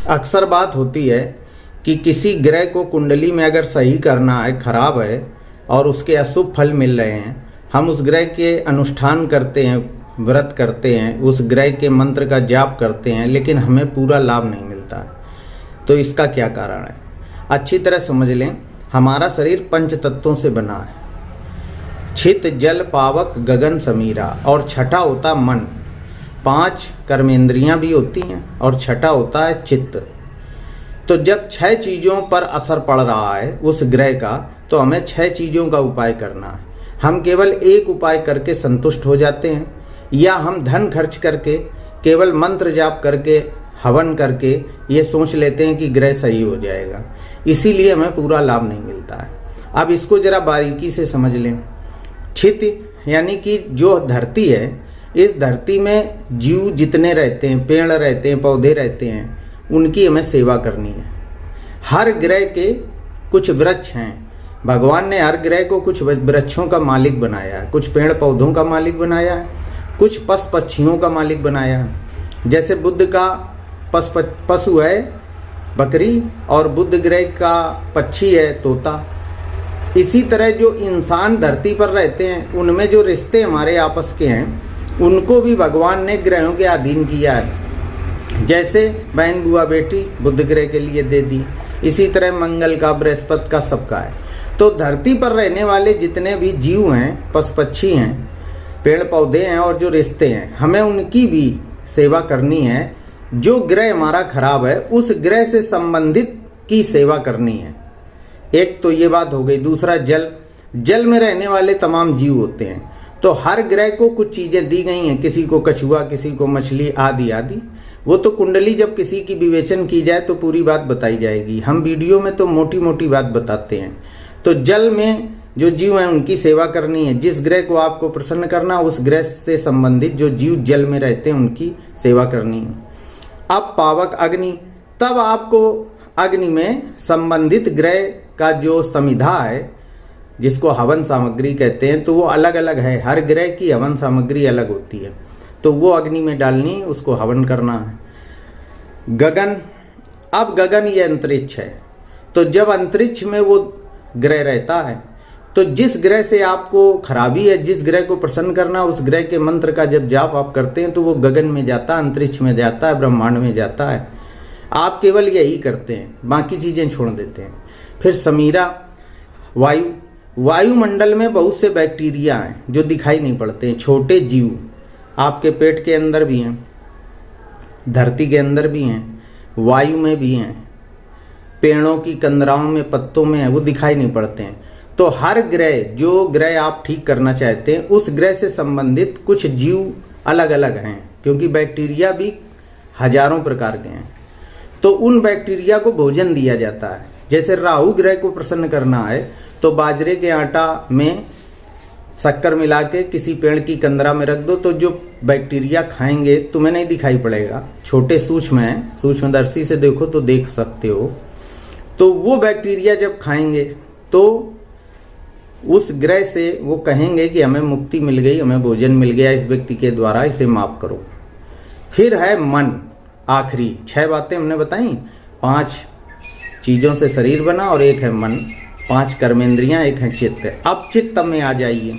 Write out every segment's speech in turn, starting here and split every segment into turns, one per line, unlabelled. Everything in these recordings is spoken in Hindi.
अक्सर बात होती है कि किसी ग्रह को कुंडली में अगर सही करना है, खराब है और उसके अशुभ फल मिल रहे हैं, हम उस ग्रह के अनुष्ठान करते हैं, व्रत करते हैं, उस ग्रह के मंत्र का जाप करते हैं, लेकिन हमें पूरा लाभ नहीं मिलता है। तो इसका क्या कारण है? अच्छी तरह समझ लें, हमारा शरीर पंच तत्वों से बना है। छित, जल, पावक, गगन, समीरा, और छठा होता मन। 5 कर्मेंद्रियां भी होती हैं और छठा होता है चित्त। तो जब 6 चीजों पर असर पड़ रहा है उस ग्रह का, तो हमें 6 चीजों का उपाय करना है। हम केवल एक उपाय करके संतुष्ट हो जाते हैं, या हम धन खर्च करके, केवल मंत्र जाप करके, हवन करके ये सोच लेते हैं कि ग्रह सही हो जाएगा। इसीलिए हमें पूरा लाभ नहीं मिलता है। अब इसको जरा बारीकी से समझ लें। छित यानी कि जो धरती है, इस धरती में जीव जितने रहते हैं, पेड़ रहते हैं, पौधे रहते हैं, उनकी हमें सेवा करनी है। हर ग्रह के कुछ वृक्ष हैं। भगवान ने हर ग्रह को कुछ वृक्षों का मालिक बनाया है, कुछ पेड़ पौधों का मालिक बनाया है, कुछ पशु पक्षियों का मालिक बनाया है। जैसे बुध का पशु है बकरी, और बुध ग्रह का पक्षी है तोता। इसी तरह जो इंसान धरती पर रहते हैं, उनमें जो रिश्ते हमारे आपस के हैं, उनको भी भगवान ने ग्रहों के अधीन किया है। जैसे बहन बुआ बेटी बुध ग्रह के लिए दे दी, इसी तरह मंगल का, बृहस्पति का, सबका है। तो धरती पर रहने वाले जितने भी जीव हैं, पशु पक्षी हैं, पेड़ पौधे हैं, और जो रिश्ते हैं, हमें उनकी भी सेवा करनी है। जो ग्रह हमारा खराब है, उस ग्रह से संबंधित की सेवा करनी है। एक तो ये बात हो गई। दूसरा जल। जल में रहने वाले तमाम जीव होते हैं। तो हर ग्रह को कुछ चीजें दी गई हैं, किसी को कछुआ, किसी को मछली, आदि आदि। वो तो कुंडली जब किसी की विवेचन की जाए तो पूरी बात बताई जाएगी। हम वीडियो में तो मोटी मोटी बात बताते हैं। तो जल में जो जीव हैं उनकी सेवा करनी है। जिस ग्रह को आपको प्रसन्न करना, उस ग्रह से संबंधित जो जीव जल में रहते हैं उनकी सेवा करनी है। अब पावक, अग्नि। तब आपको अग्नि में संबंधित ग्रह का जो समिधा है, जिसको हवन सामग्री कहते हैं, तो वो अलग अलग है। हर ग्रह की हवन सामग्री अलग होती है, तो वो अग्नि में डालनी, उसको हवन करना है। गगन। अब गगन ये अंतरिक्ष है। तो जब अंतरिक्ष में वो ग्रह रहता है, तो जिस ग्रह से आपको खराबी है, जिस ग्रह को प्रसन्न करना, उस ग्रह के मंत्र का जब जाप आप करते हैं, तो वो गगन में जाता है, अंतरिक्ष में जाता है, ब्रह्मांड में जाता है। आप केवल यही करते हैं, बाकी चीजें छोड़ देते हैं। फिर समीरा, वायु। वायुमंडल में बहुत से बैक्टीरिया हैं जो दिखाई नहीं पड़ते हैं, छोटे जीव। आपके पेट के अंदर भी हैं, धरती के अंदर भी हैं, वायु में भी हैं, पेड़ों की कंदराओं में, पत्तों में है, वो दिखाई नहीं पड़ते हैं। तो हर ग्रह, जो ग्रह आप ठीक करना चाहते हैं, उस ग्रह से संबंधित कुछ जीव अलग अलग हैं, क्योंकि बैक्टीरिया भी हजारों प्रकार के हैं। तो उन बैक्टीरिया को भोजन दिया जाता है। जैसे राहु ग्रह को प्रसन्न करना है, तो बाजरे के आटा में शक्कर मिला के किसी पेड़ की कंदरा में रख दो, तो जो बैक्टीरिया खाएंगे तुम्हें नहीं दिखाई पड़ेगा, छोटे सूक्ष्म हैं, सूक्ष्मदर्शी से देखो तो देख सकते हो। तो वो बैक्टीरिया जब खाएंगे तो उस ग्रह से वो कहेंगे कि हमें मुक्ति मिल गई, हमें भोजन मिल गया इस व्यक्ति के द्वारा, इसे माफ करो। फिर है मन। आखिरी 6 बातें हमने बताई। 5 चीजों से शरीर बना और एक है मन, 5 कर्मेंद्रियां, एक है चित्त। अब चित्त में आ जाइए।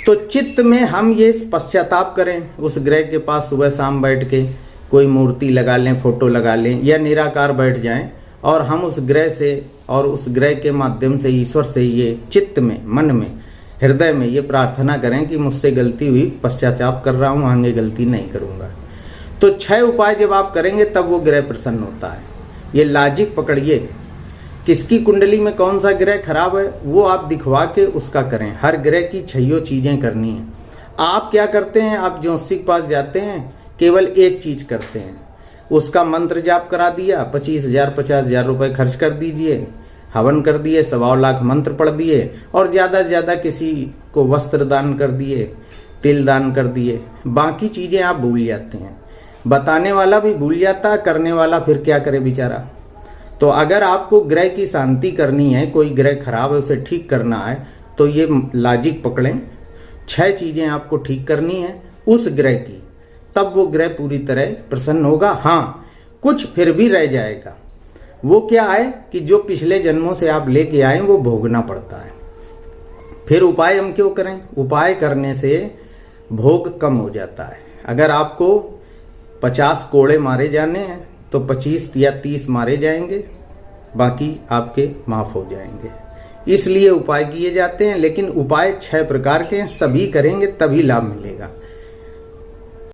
तो चित्त में हम ये पश्चाताप करें, उस ग्रह के पास सुबह शाम बैठ के कोई मूर्ति लगा लें, फोटो लगा लें, या निराकार बैठ जाएं, और हम उस ग्रह से और उस ग्रह के माध्यम से ईश्वर से ये चित्त में, मन में, हृदय में ये प्रार्थना करें कि मुझसे गलती हुई, पश्चाताप कर रहा हूं, आगे गलती नहीं करूंगा। तो 6 उपाय जब आप करेंगे तब वो ग्रह प्रसन्न होता है। ये लॉजिक पकड़िए। किसकी कुंडली में कौन सा ग्रह खराब है वो आप दिखवा के उसका करें। हर ग्रह की 6 चीजें करनी है। आप क्या करते हैं, आप ज्योतिषी के पास जाते हैं, केवल एक चीज करते हैं, उसका मंत्र जाप करा दिया, 25,000 50,000 रुपए खर्च कर दीजिए, हवन कर दिए, 1.25 लाख मंत्र पढ़ दिए, और ज्यादा से ज्यादा किसी को वस्त्र दान कर दिए, तिल दान कर दिए। बाकी चीजें आप भूल जाते हैं। बताने वाला भी भूल जाता, करने वाला फिर क्या करे बेचारा। तो अगर आपको ग्रह की शांति करनी है, कोई ग्रह खराब है उसे ठीक करना है, तो ये लॉजिक पकड़ें। 6 चीजें आपको ठीक करनी है उस ग्रह की, तब वो ग्रह पूरी तरह प्रसन्न होगा। हाँ, कुछ फिर भी रह जाएगा। वो क्या है कि जो पिछले जन्मों से आप लेके आए वो भोगना पड़ता है। फिर उपाय हम क्यों करें? उपाय करने से भोग कम हो जाता है। अगर आपको 50 कोड़े मारे जाने हैं तो 25 या 30 मारे जाएंगे, बाकी आपके माफ हो जाएंगे। इसलिए उपाय किए जाते हैं, लेकिन उपाय 6 प्रकार के हैं, सभी करेंगे तभी लाभ मिलेगा।